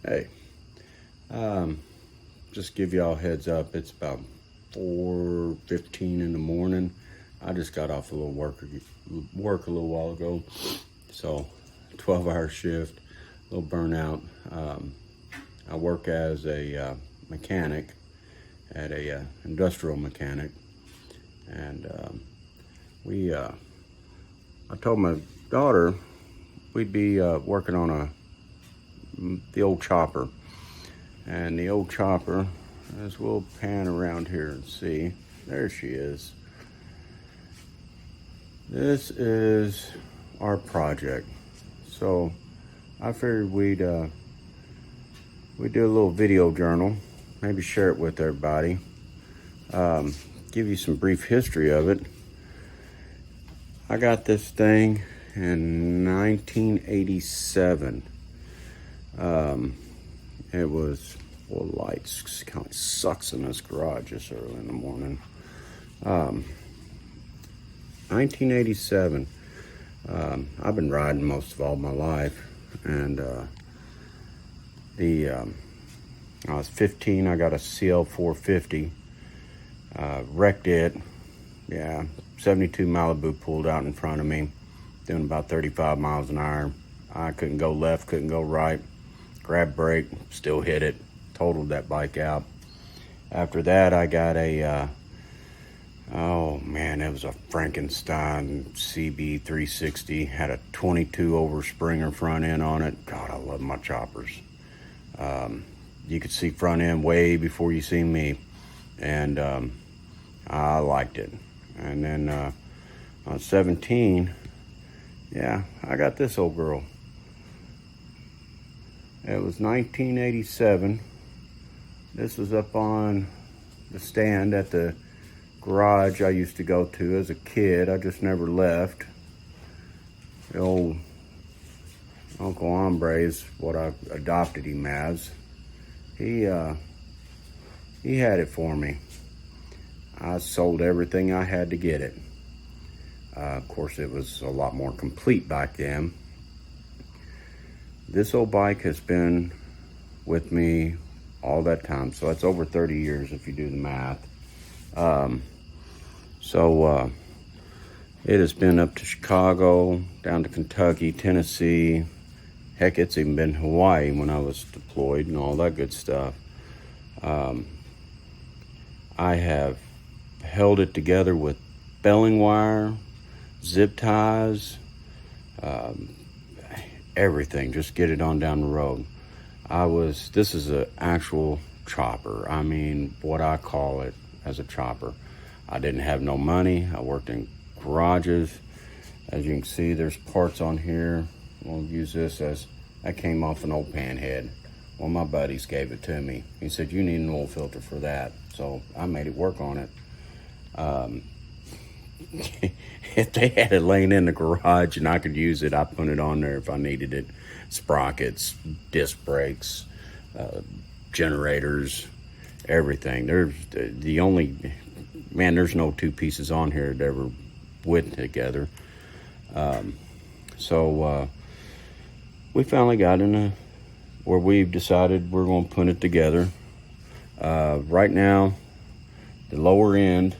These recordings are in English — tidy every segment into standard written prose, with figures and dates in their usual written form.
Hey, just give y'all a heads up. It's about 4:15 in the morning. I just got off a little work a little while ago, so 12-hour shift, a little burnout. I work as a mechanic at a industrial mechanic, and I told my daughter we'd be working on the old chopper. And the old chopper, as we'll pan around here and see, there she is. This is our project. So I figured we'd do a little video journal, maybe share it with everybody, give you some brief history of it. I got this thing in 1987. It was, well, lights kind of sucks in this garage this early in the morning. 1987. I've been riding most of all my life, and I was 15. I got a CL 450. Wrecked it. Yeah, 72 Malibu pulled out in front of me, doing about 35 miles an hour. I couldn't go left, couldn't go right. Grab brake, still hit it, totaled that bike out. After that, I got a, oh man, it was a Frankenstein CB 360, had a 22 over Springer front end on it. God, I love my choppers. You could see front end way before you see me, and I liked it. And then on 17, yeah, I got this old girl. It was 1987. This was up on the stand at the garage I used to go to as a kid. I just never left. The old Uncle Hombre is what I adopted him as. He had it for me. I sold everything I had to get it. Of course, it was a lot more complete back then. This old bike has been with me all that time, so that's over 30 years if you do the math. It has been up to Chicago, down to Kentucky, Tennessee. Heck, it's even been Hawaii when I was deployed and all that good stuff. I have held it together with belling wire, zip ties, everything, just get it on down the road. This is an actual chopper. I mean, what I call it as a chopper. I didn't have no money. I worked in garages. As you can see, there's parts on here. We'll use this as, that came off an old panhead. One of my buddies gave it to me. He said, you need an oil filter for that. So I made it work on it. If they had it laying in the garage and I could use it, I'd put it on there if I needed it. Sprockets, disc brakes, generators, everything. There's there's no two pieces on here that ever went together. We finally got where we've decided we're going to put it together. Right now, the lower end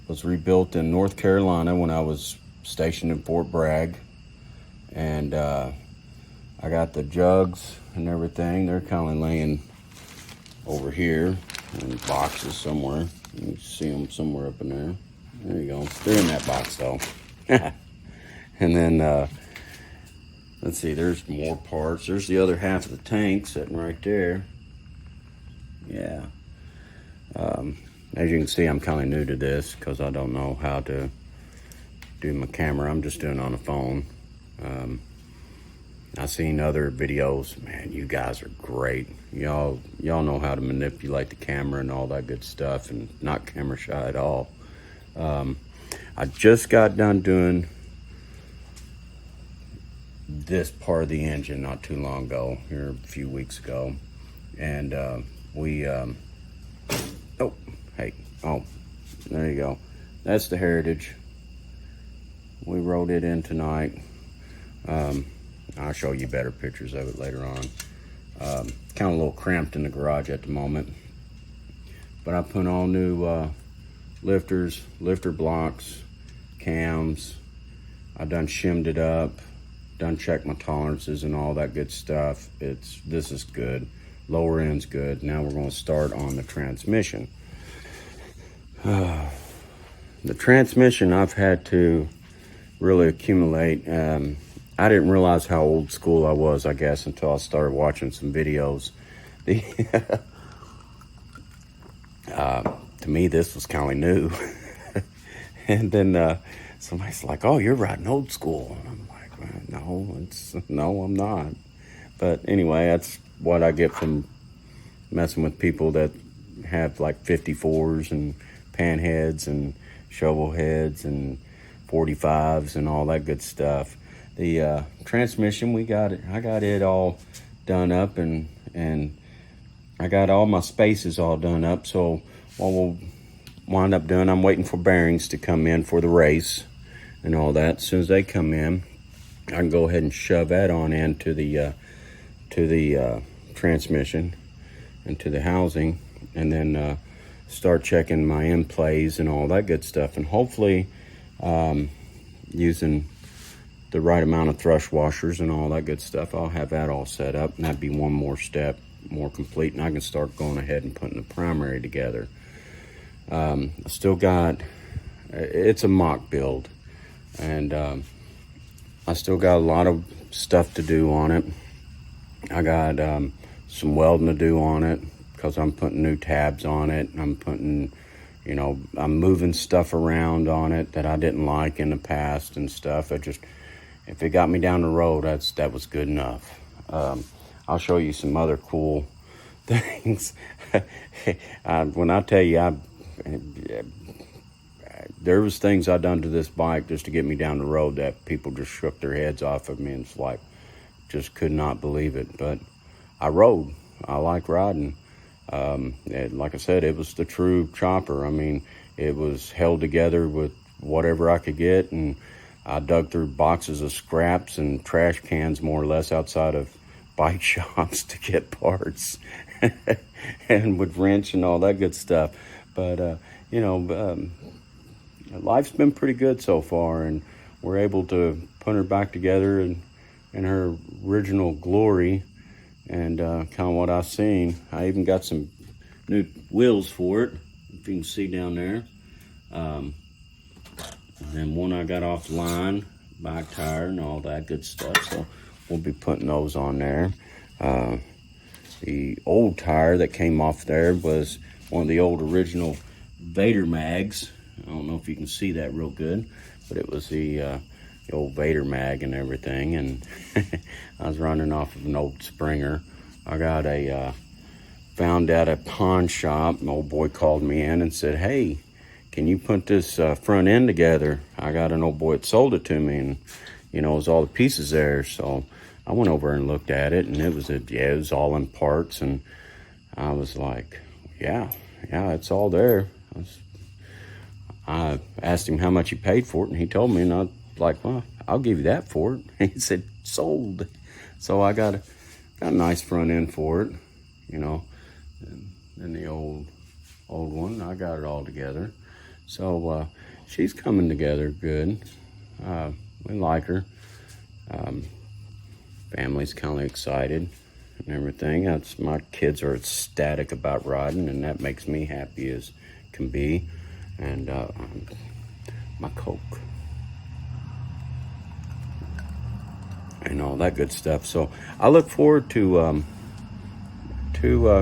was rebuilt in North Carolina when I was stationed in Fort Bragg, and I got the jugs and everything. They're kind of laying over here in boxes somewhere. You can see them somewhere up in there. There you go. They're in that box though. And then let's see, there's more parts. There's the other half of the tank sitting right there. Yeah. As you can see, I'm kind of new to this because I don't know how to do my camera. I'm just doing it on the phone. I've seen other videos. Man, you guys are great. Y'all know how to manipulate the camera and all that good stuff, and not camera shy at all. I just got done doing this part of the engine not too long ago, here a few weeks ago, and there you go. That's the Heritage. We rode it in tonight. I'll show you better pictures of it later on. Kind of a little cramped in the garage at the moment. But I put all new lifters, lifter blocks, cams. I done shimmed it up, done checked my tolerances and all that good stuff. This is good. Lower end's good. Now we're going to start on the transmission. The transmission I've had to really accumulate. I didn't realize how old school I was, I guess, until I started watching some videos. To me, this was kind of new. And then somebody's like, "Oh, you're riding old school." And I'm like, no, I'm not. But anyway, that's what I get from messing with people that have like 54s and pan heads and shovel heads and 45s and all that good stuff. The transmission, I got it all done up, and I got all my spaces all done up. So what we'll wind up doing, I'm waiting for bearings to come in for the race and all that. As soon as they come in, I can go ahead and shove that on into the transmission and to the housing, and then start checking my end plays and all that good stuff, and hopefully using the right amount of thrust washers and all that good stuff. I'll have that all set up, and that'd be one more step more complete, and I can start going ahead and putting the primary together. I still got, it's a mock build, and I still got a lot of stuff to do on it. I got some welding to do on it, because I'm putting new tabs on it. I'm putting, I'm moving stuff around on it that I didn't like in the past and stuff. If it got me down the road, that was good enough. I'll show you some other cool things. When I tell you, there was things I done to this bike just to get me down the road that people just shook their heads off of me, and it's like, just could not believe it. But I rode. I like riding. Like I said, it was the true chopper. I mean, it was held together with whatever I could get, and I dug through boxes of scraps and trash cans, more or less, outside of bike shops to get parts, and with wrench and all that good stuff. But life's been pretty good so far, and we're able to put her back together in her original glory, and kind of what I've seen. I even got some new wheels for it, if you can see down there. And then one I got off the line, back tire and all that good stuff, so we'll be putting those on there. The old tire that came off there was one of the old original Vader mags. I don't know if you can see that real good, but it was the old Vader mag and everything, and I was running off of an old Springer. I got found at a pawn shop. An old boy called me in and said, "Hey, can you put this front end together?" I got an old boy that sold it to me, and it was all the pieces there. So I went over and looked at it, and it was all in parts, and I was like, yeah, it's all there. I asked him how much he paid for it, and he told me, and I was like, "Well, I'll give you that for it." And he said, "Sold." So I got a nice front end for it, and the old one, I got it all together. So she's coming together good. We like her. Family's kind of excited and everything. My kids are ecstatic about riding, and that makes me happy as can be. And my Coke and all that good stuff. So I look forward to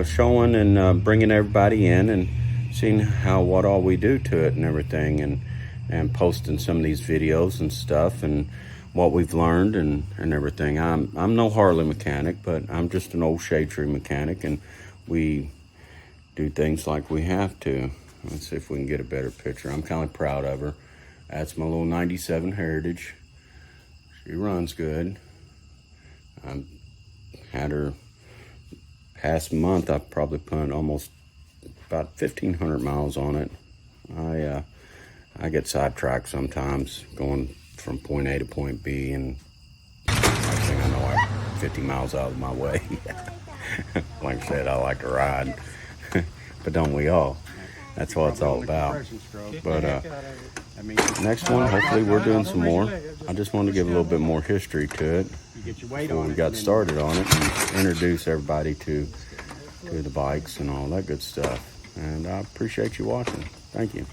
showing and bringing everybody in and seeing what all we do to it and everything, and posting some of these videos and stuff and what we've learned and everything. I'm no Harley mechanic, but I'm just an old shade tree mechanic, and we do things like we have to. Let's see if we can get a better picture. I'm kind of proud of her. That's my little 97 Heritage. She runs good. I had her past month. I've probably put almost about 1,500 miles on it. I get sidetracked sometimes going from point A to point B, and next thing I know, I'm 50 miles out of my way. Like I said, I like to ride, but don't we all? That's what it's all about. But next one, hopefully we're doing some more. I just wanted to give a little bit more history to it before we got started on it and introduce everybody to the bikes and all that good stuff. And I appreciate you watching. Thank you.